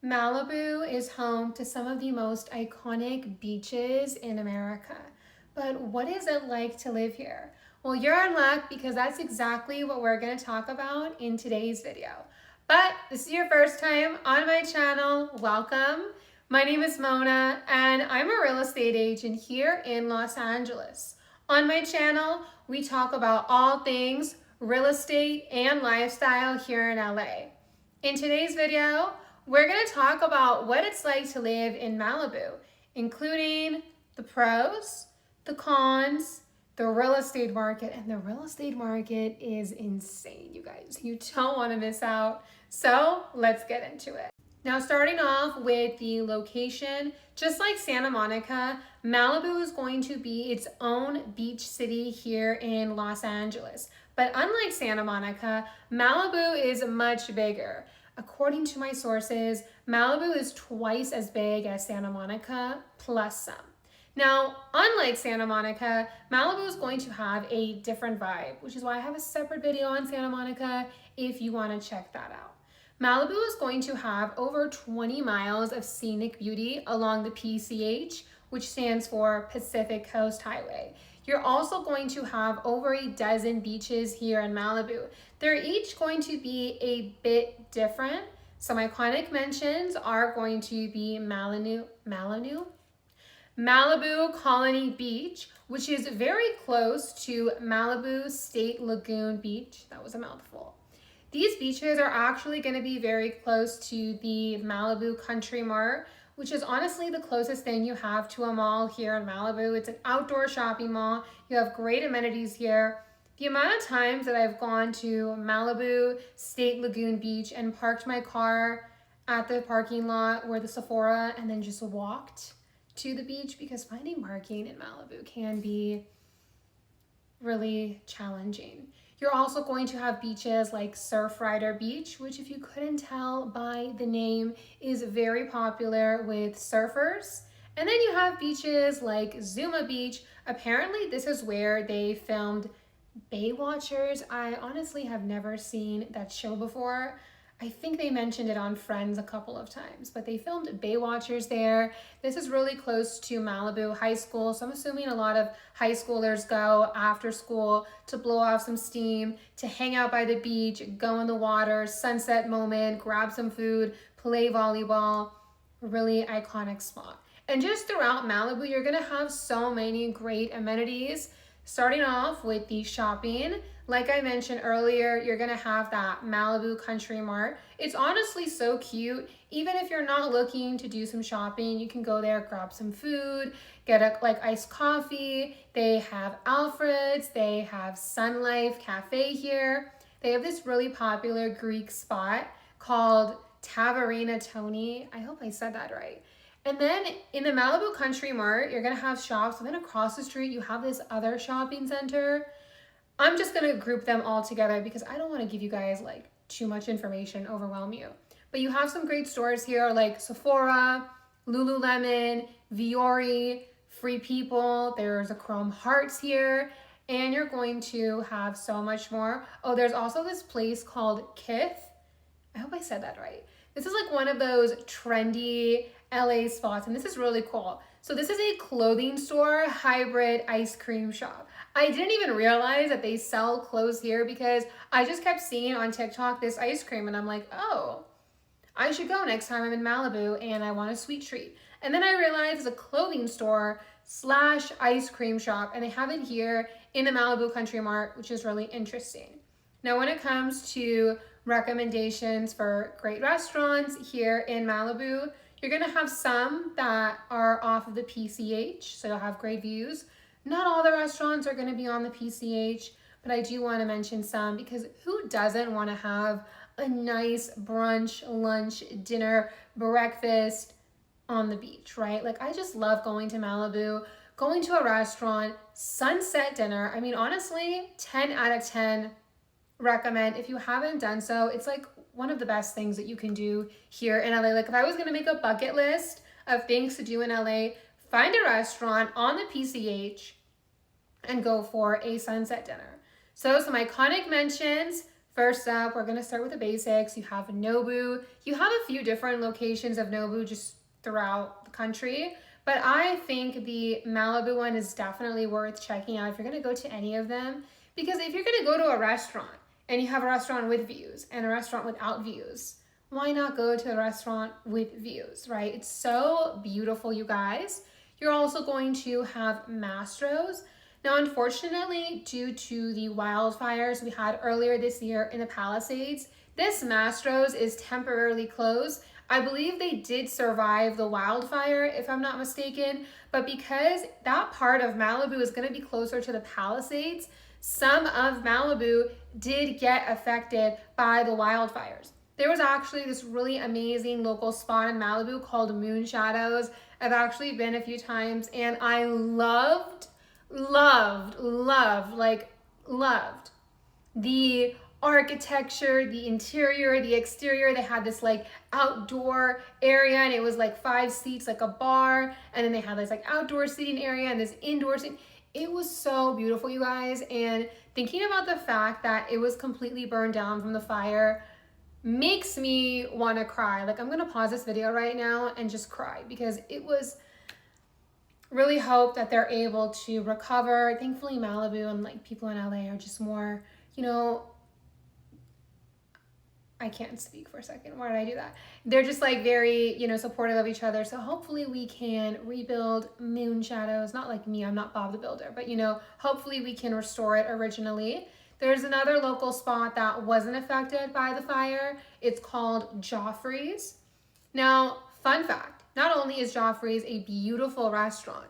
Malibu is home to some of the most iconic beaches in America. But what is it like to live here? Well, you're in luck because that's exactly what we're going to talk about in today's video. But this is your first time on my channel, welcome. My name is Mona and I'm a real estate agent here in Los Angeles. On my channel, we talk about all things real estate and lifestyle here in LA. In today's video, we're going to talk about what it's like to live in Malibu, including the pros, the cons, the real estate market, and the real estate market is insane, you guys. You don't want to miss out. So let's get into it. Now, starting off with the location, just like Santa Monica, Malibu is going to be its own beach city here in Los Angeles. But unlike Santa Monica, Malibu is much bigger. According to my sources, Malibu is twice as big as Santa Monica, plus some. Now, unlike Santa Monica, Malibu is going to have a different vibe, which is why I have a separate video on Santa Monica if you want to check that out. Malibu is going to have over 20 miles of scenic beauty along the PCH, which stands for Pacific Coast Highway. You're also going to have over a dozen beaches here in Malibu. They're each going to be a bit different. Some iconic mentions are going to be Malibu Colony Beach, which is very close to Malibu State Lagoon Beach. That was a mouthful. These beaches are actually going to be very close to the Malibu Country Mart, which is honestly the closest thing you have to a mall here in Malibu. It's an outdoor shopping mall. You have great amenities here. The amount of times that I've gone to Malibu State Lagoon Beach and parked my car at the parking lot where the Sephora and then just walked to the beach, because finding parking in Malibu can be really challenging. You're also going to have beaches like Surfrider Beach, which, if you couldn't tell by the name, is very popular with surfers. And then you have beaches like Zuma Beach. Apparently, this is where they filmed Baywatchers. I honestly have never seen that show before. I think they mentioned it on Friends a couple of times, but they filmed Baywatchers there. This is really close to Malibu High School, so I'm assuming a lot of high schoolers go after school to blow off some steam, to hang out by the beach, go in the water, sunset moment, grab some food, play volleyball. Really iconic spot. And just throughout Malibu, you're gonna have so many great amenities. Starting off with the shopping, like I mentioned earlier, you're gonna have that Malibu Country Mart. It's honestly so cute. Even if you're not looking to do some shopping, you can go there, grab some food, get a iced coffee. They have Alfred's, they have Sun Life Cafe here. They have this really popular Greek spot called Taverna Tony. I hope I said that right. And then in the Malibu Country Mart, you're gonna have shops, and then across the street, you have this other shopping center. I'm just gonna group them all together because I don't wanna give you guys too much information, overwhelm you. But you have some great stores here like Sephora, Lululemon, Viore, Free People, there's a Chrome Hearts here, and you're going to have so much more. Oh, there's also this place called Kith. I hope I said that right. This is one of those trendy LA spots, and this is really cool. So this is a clothing store hybrid ice cream shop. I didn't even realize that they sell clothes here because I just kept seeing on TikTok this ice cream, and I'm like, oh, I should go next time I'm in Malibu and I want a sweet treat. And then I realized it's a clothing store slash ice cream shop, and they have it here in the Malibu Country Mart, which is really interesting. Now, when it comes to recommendations for great restaurants here in Malibu, you're gonna have some that are off of the PCH, so you'll have great views. Not all the restaurants are gonna be on the PCH, but I do wanna mention some because who doesn't wanna have a nice brunch, lunch, dinner, breakfast on the beach, right? I just love going to Malibu, going to a restaurant, sunset dinner. I mean, honestly, 10 out of 10 recommend. If you haven't done so, it's one of the best things that you can do here in LA. If I was gonna make a bucket list of things to do in LA, find a restaurant on the PCH and go for a sunset dinner. So some iconic mentions: First up, we're gonna start with the basics. You have Nobu. You have a few different locations of Nobu just throughout the country, but I think the Malibu one is definitely worth checking out if you're gonna go to any of them, because if you're gonna go to a restaurant and you have a restaurant with views and a restaurant without views, why not go to a restaurant with views, right? It's so beautiful, you guys. You're also going to have Mastro's. Now, unfortunately, due to the wildfires we had earlier this year in the Palisades, this Mastro's is temporarily closed. I believe they did survive the wildfire, if I'm not mistaken, but because that part of Malibu is going to be closer to the Palisades, some of Malibu did get affected by the wildfires. There was actually this really amazing local spot in Malibu called Moon Shadows. I've actually been a few times and I loved the architecture, the interior, the exterior. They had this like outdoor area and it was like 5 seats, like a bar. And then they had this like outdoor seating area and this indoor seating. It was so beautiful, you guys. And thinking about the fact that it was completely burned down from the fire makes me want to cry. Like, I'm going to pause this video right now and just cry because it was really hope that they're able to recover. Thankfully, Malibu and like people in LA are just more, you know, I can't speak for a second. Why did I do that? They're just like very, you know, supportive of each other. So hopefully we can rebuild Moon Shadows. Not like me, I'm not Bob the Builder, but you know, hopefully we can restore it originally. There's another local spot that wasn't affected by the fire. It's called Joffrey's. Now, fun fact, not only is Joffrey's a beautiful restaurant,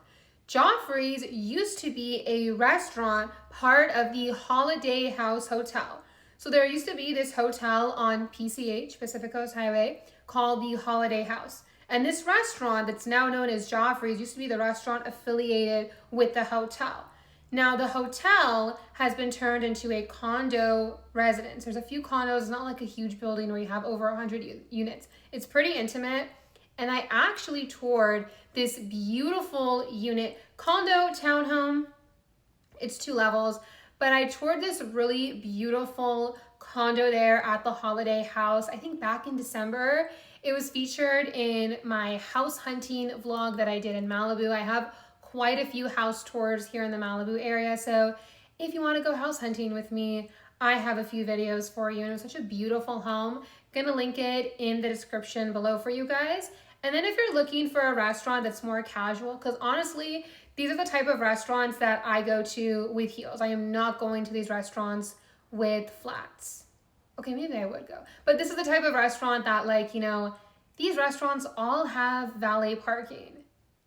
Joffrey's used to be a restaurant part of the Holiday House Hotel. So there used to be this hotel on PCH, Pacific Coast Highway, called the Holiday House. And this restaurant that's now known as Joffrey's used to be the restaurant affiliated with the hotel. Now the hotel has been turned into a condo residence. There's a few condos, it's not like a huge building where you have over 100 units. It's pretty intimate. And I actually toured this beautiful unit, condo townhome. It's 2 levels, but I toured this really beautiful condo there at the Holiday House, I think back in December. It was featured in my house hunting vlog that I did in Malibu. I have quite a few house tours here in the Malibu area. So if you want to go house hunting with me, I have a few videos for you. And it was such a beautiful home. I'm gonna link it in the description below for you guys. And then if you're looking for a restaurant that's more casual, because honestly, these are the type of restaurants that I go to with heels. I am not going to these restaurants with flats. Okay, maybe I would go. But this is the type of restaurant that, like, you know, these restaurants all have valet parking.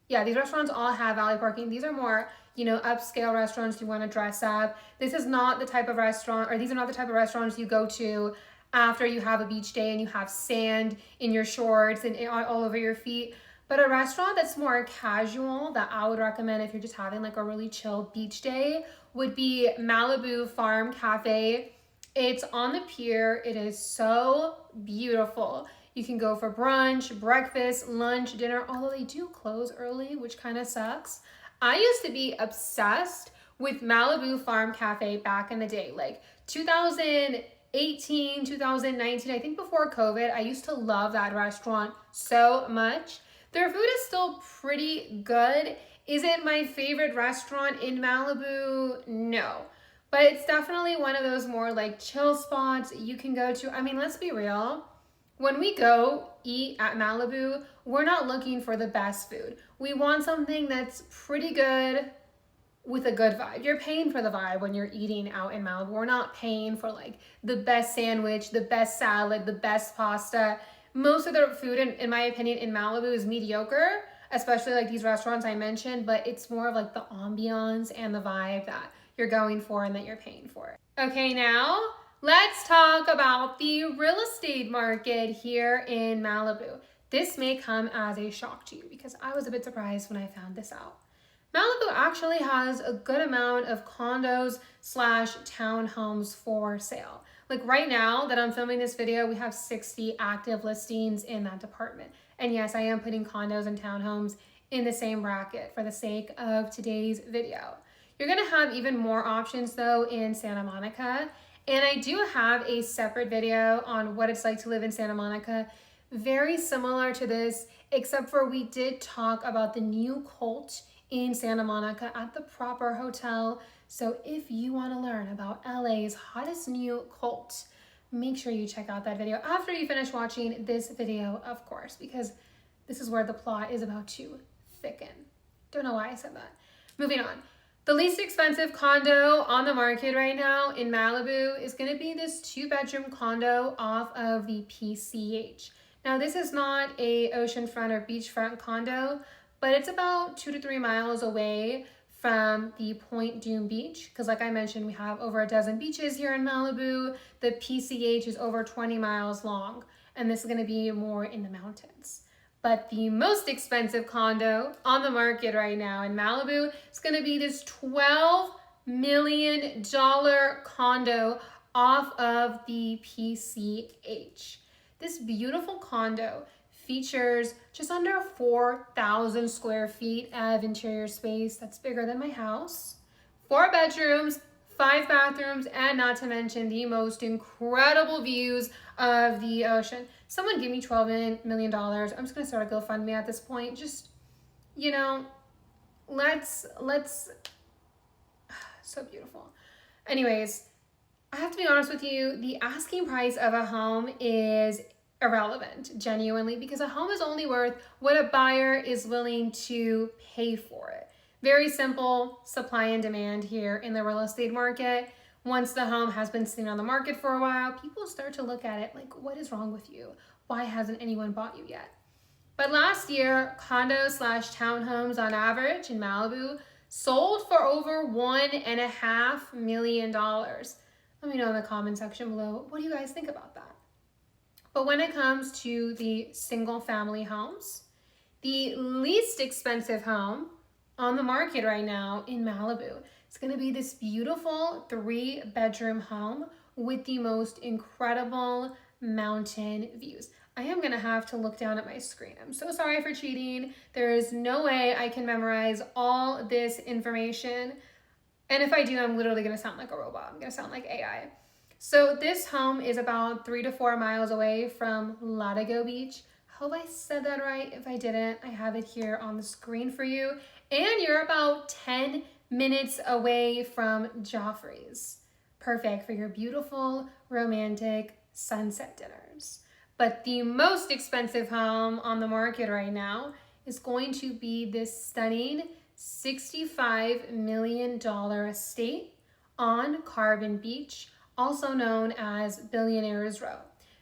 Yeah, these restaurants all have valet parking. These are more, you know, upscale restaurants you want to dress up. This is not the type of restaurant, or these are not the type of restaurants you go to after you have a beach day and you have sand in your shorts and all over your feet. But a restaurant that's more casual that I would recommend if you're just having like a really chill beach day would be Malibu Farm Cafe. It's on the pier. It is so beautiful. You can go for brunch, breakfast, lunch, dinner, although they do close early, which kind of sucks. I used to be obsessed with Malibu Farm Cafe back in the day, like 2018, 2019, I think before COVID. I used to love that restaurant so much. Their food is still pretty good. Is it my favorite restaurant in Malibu? No. But it's definitely one of those more like chill spots you can go to. I mean, let's be real. When we go eat at Malibu, we're not looking for the best food. We want something that's pretty good with a good vibe. You're paying for the vibe when you're eating out in Malibu. We're not paying for like the best sandwich, the best salad, the best pasta. Most of the food, in my opinion, in Malibu is mediocre, especially like these restaurants I mentioned, but it's more of like the ambiance and the vibe that you're going for and that you're paying for. Okay, now let's talk about the real estate market here in Malibu. This may come as a shock to you because I was a bit surprised when I found this out. Malibu actually has a good amount of condos / townhomes for sale. Like right now that I'm filming this video, we have 60 active listings in that department. And yes, I am putting condos and townhomes in the same bracket for the sake of today's video. You're gonna have even more options though in Santa Monica. And I do have a separate video on what it's like to live in Santa Monica, very similar to this, except for we did talk about the new cult in Santa Monica at the proper hotel. So if you want to learn about LA's hottest new cult, make sure you check out that video after you finish watching this video, of course, because this is where the plot is about to thicken. Don't know why I said that. Moving on. The least expensive condo on the market right now in Malibu is going to be this 2-bedroom condo off of the PCH. Now, this is not a oceanfront or beachfront condo, but it's about 2 to 3 miles away from the Point Dume Beach, because like I mentioned, we have over a dozen beaches here in Malibu. The PCH is over 20 miles long, and this is going to be more in the mountains. But the most expensive condo on the market right now in Malibu is going to be this $12 million condo off of the PCH. This beautiful condo features just under 4,000 square feet of interior space. That's bigger than my house. 4 bedrooms, 5 bathrooms, and not to mention the most incredible views of the ocean. Someone give me $12 million. I'm just gonna start a GoFundMe at this point. Just, you know, let's, so beautiful. Anyways, I have to be honest with you, the asking price of a home is irrelevant, genuinely, because a home is only worth what a buyer is willing to pay for it. Very simple supply and demand here in the real estate market. Once the home has been sitting on the market for a while, people start to look at it like, what is wrong with you? Why hasn't anyone bought you yet? But last year, condos/townhomes on average in Malibu sold for over $1.5 million. Let me know in the comment section below, what do you guys think about that? But when it comes to the single family homes, the least expensive home on the market right now in Malibu, it's going to be this beautiful 3-bedroom home with the most incredible mountain views. I am going to have to look down at my screen. I'm so sorry for cheating. There is no way I can memorize all this information. And if I do, I'm literally going to sound like a robot. I'm going to sound like AI. So this home is about 3 to 4 miles away from Latigo Beach. Hope I said that right. If I didn't, I have it here on the screen for you. And you're about 10 minutes away from Joffrey's. Perfect for your beautiful, romantic sunset dinners. But the most expensive home on the market right now is going to be this stunning $65 million estate on Carbon Beach, also known as Billionaires Row.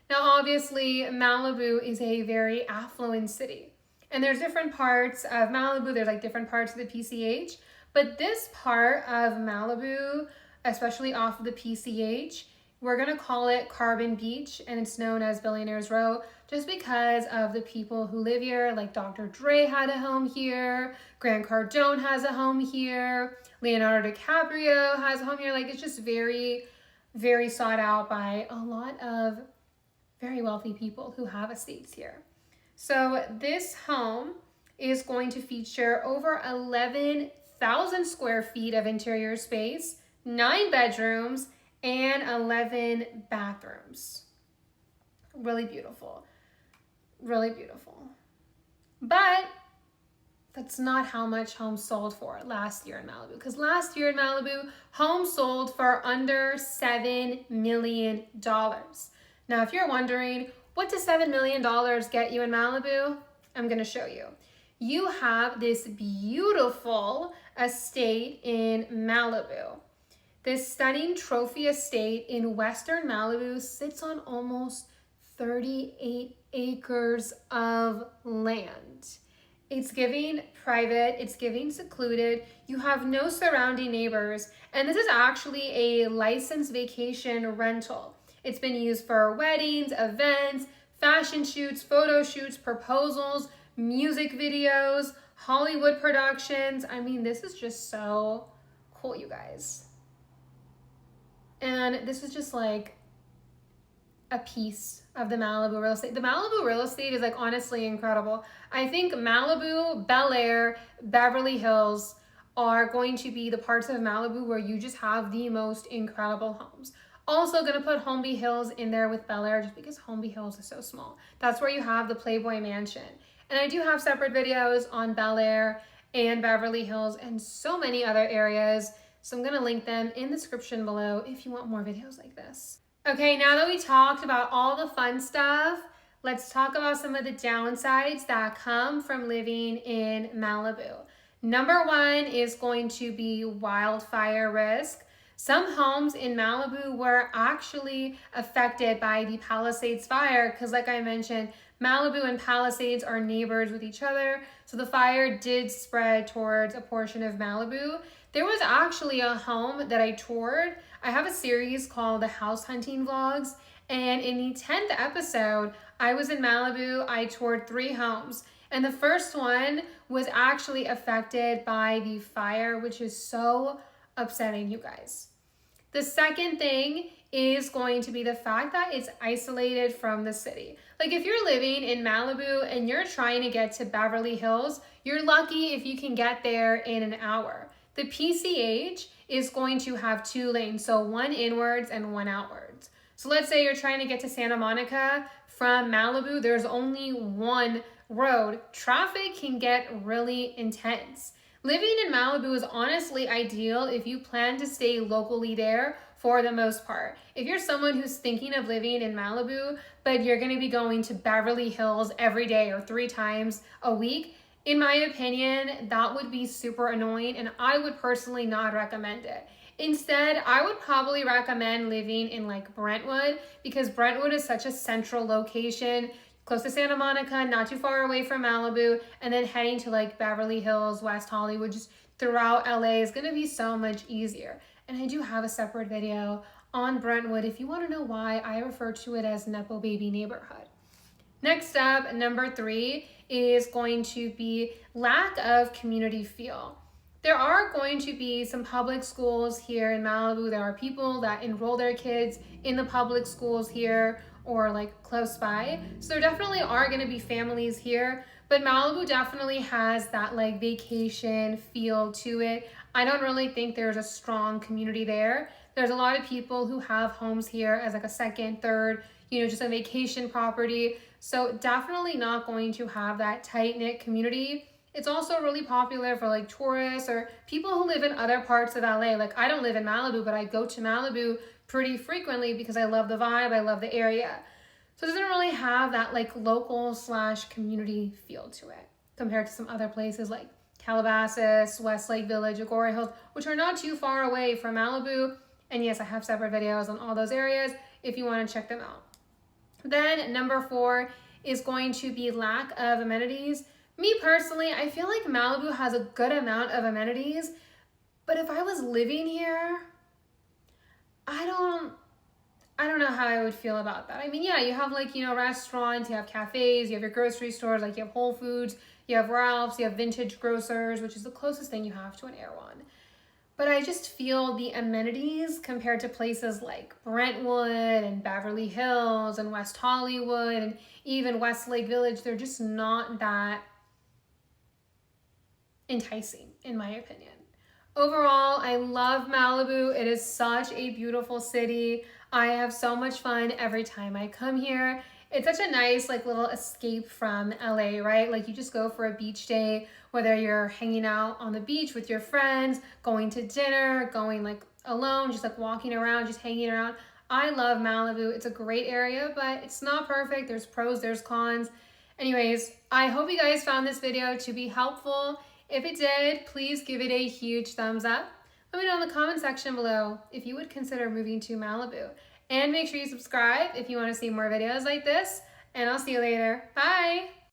Now, obviously, Malibu is a very affluent city, and there's different parts of Malibu. There's like different parts of the PCH, but this part of Malibu, especially off of the PCH, we're gonna call it Carbon Beach, and it's known as Billionaires Row just because of the people who live here. Like Dr. Dre had a home here, Grant Cardone has a home here, Leonardo DiCaprio has a home here. Like, it's just very, very sought out by a lot of very wealthy people who have estates here. So this home is going to feature over 11,000 square feet of interior space, 9 bedrooms, and 11 bathrooms. Really beautiful. Really beautiful. But that's not how much homes sold for last year in Malibu. Because last year in Malibu, homes sold for under $7 million. Now, if you're wondering, what does $7 million get you in Malibu? I'm going to show you. You have this beautiful estate in Malibu. This stunning trophy estate in Western Malibu sits on almost 38 acres of land. It's giving private, it's giving secluded. You have no surrounding neighbors, and this is actually a licensed vacation rental. It's been used for weddings, events, fashion shoots, photo shoots, proposals, music videos, Hollywood productions. I mean, this is just so cool, you guys. And this is just like a piece of the Malibu real estate. The Malibu real estate is like honestly incredible. I think Malibu, Bel Air, Beverly Hills are going to be the parts of Malibu where you just have the most incredible homes. Also gonna put Holmby Hills in there with Bel Air just because Holmby Hills is so small. That's where you have the Playboy Mansion. And I do have separate videos on Bel Air and Beverly Hills and so many other areas. So I'm gonna link them in the description below if you want more videos like this. Okay, now that we talked about all the fun stuff, let's talk about some of the downsides that come from living in Malibu. Number one is going to be wildfire risk. Some homes in Malibu were actually affected by the Palisades fire because, like I mentioned, Malibu and Palisades are neighbors with each other. So the fire did spread towards a portion of Malibu. There was actually a home that I toured. I have a series called the House Hunting Vlogs. And in the 10th episode, I was in Malibu. I toured 3 homes. And the first one was actually affected by the fire, which is so upsetting, you guys. The second thing is going to be the fact that it's isolated from the city. Like if you're living in Malibu and you're trying to get to Beverly Hills, you're lucky if you can get there in an hour. The PCH is going to have 2 lanes, so one inwards and one outwards. So let's say you're trying to get to Santa Monica from Malibu, there's only one road. Traffic can get really intense. Living in Malibu is honestly ideal if you plan to stay locally there for the most part. If you're someone who's thinking of living in Malibu, but you're gonna be going to Beverly Hills every day or 3 times a week, in my opinion, that would be super annoying and I would personally not recommend it. Instead, I would probably recommend living in like Brentwood because Brentwood is such a central location, close to Santa Monica, not too far away from Malibu, and then heading to like Beverly Hills, West Hollywood, just throughout LA is gonna be so much easier. And I do have a separate video on Brentwood if you wanna know why I refer to it as Nepo Baby neighborhood. Next up, number 3 is going to be lack of community feel. There are going to be some public schools here in Malibu. There are people that enroll their kids in the public schools here or like close by. So there definitely are going to be families here, but Malibu definitely has that like vacation feel to it. I don't really think there's a strong community there. There's a lot of people who have homes here as like a second, third, just a vacation property. So definitely not going to have that tight-knit community. It's also really popular for like tourists or people who live in other parts of LA. Like I don't live in Malibu, but I go to Malibu pretty frequently because I love the vibe, I love the area. So it doesn't really have that like local / community feel to it compared to some other places like Calabasas, Westlake Village, Agoura Hills, which are not too far away from Malibu. And yes, I have separate videos on all those areas if you want to check them out. Then number 4 is going to be lack of amenities. Me personally, I feel like Malibu has a good amount of amenities, but if I was living here, I don't know how I would feel about that. I mean, yeah, you have like, restaurants, you have cafes, you have your grocery stores, like you have Whole Foods, you have Ralph's, you have Vintage Grocers, which is the closest thing you have to an Erewhon. But I just feel the amenities compared to places like Brentwood and Beverly Hills and West Hollywood and even Westlake Village, they're just not that enticing, in my opinion. Overall, I love Malibu. It is such a beautiful city. I have so much fun every time I come here. It's such a nice like little escape from LA, right? Like you just go for a beach day, whether you're hanging out on the beach with your friends, going to dinner, going like alone, just like walking around, just hanging around. I love Malibu. It's a great area, but it's not perfect. There's pros, there's cons. Anyways, I hope you guys found this video to be helpful. If it did, please give it a huge thumbs up. Let me know in the comment section below if you would consider moving to Malibu. And make sure you subscribe if you want to see more videos like this. And I'll see you later. Bye!